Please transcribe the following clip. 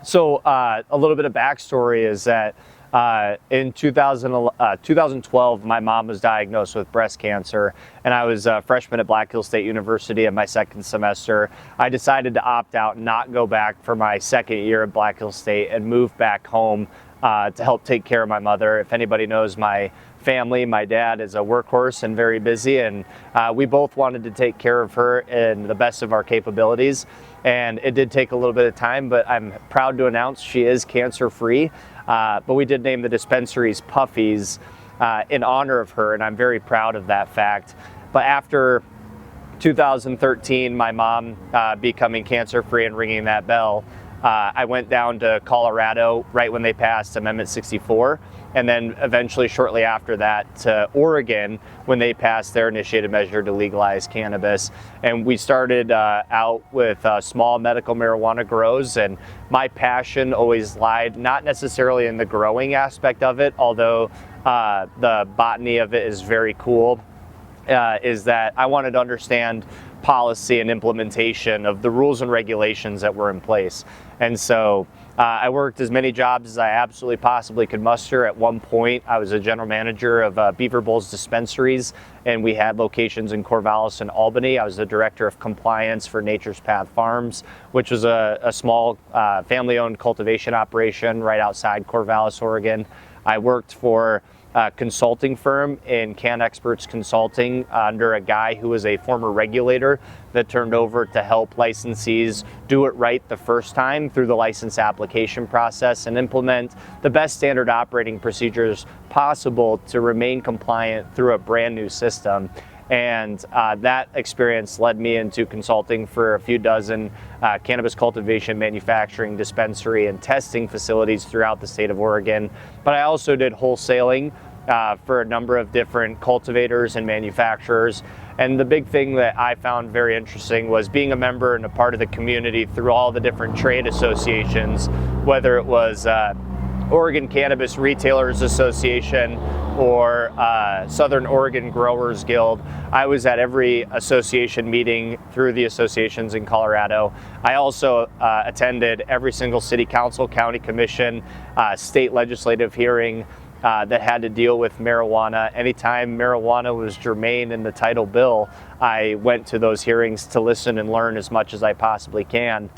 So a little bit of backstory is that in 2012, my mom was diagnosed with breast cancer, and I was a freshman at Black Hills State University in my second semester. I decided to opt out and not go back for my second year at Black Hills State and move back home to help take care of my mother. If anybody knows my family, my dad is a workhorse and very busy, and we both wanted to take care of her in the best of our capabilities. And it did take a little bit of time, but I'm proud to announce she is cancer-free. But we did name the dispensaries Puffies in honor of her, and I'm very proud of that fact. But after 2013, my mom becoming cancer-free and ringing that bell, I went down to Colorado right when they passed Amendment 64, and then eventually shortly after that to Oregon when they passed their initiated measure to legalize cannabis. And we started out with small medical marijuana grows, and my passion always lied not necessarily in the growing aspect of it, although the botany of it is very cool, is that I wanted to understand policy and implementation of the rules and regulations that were in place. And so I worked as many jobs as I absolutely possibly could muster. At one point, I was a general manager of Beaver Bowls dispensaries, and we had locations in Corvallis and Albany. I was the director of compliance for Nature's Path Farms, which was a small family-owned cultivation operation right outside Corvallis, Oregon. I worked for a consulting firm in Can Experts Consulting under a guy who was a former regulator that turned over to help licensees do it right the first time through the license application process and implement the best standard operating procedures possible to remain compliant through a brand new system. And that experience led me into consulting for a few dozen cannabis cultivation, manufacturing, dispensary, and testing facilities throughout the state of Oregon. But I also did wholesaling for a number of different cultivators and manufacturers. And the big thing that I found very interesting was being a member and a part of the community through all the different trade associations, whether it was Oregon Cannabis Retailers Association or Southern Oregon Growers Guild. I was at every association meeting through the associations in Colorado. I also attended every single city council, county commission, state legislative hearing that had to deal with marijuana. Anytime marijuana was germane in the title bill, I went to those hearings to listen and learn as much as I possibly can.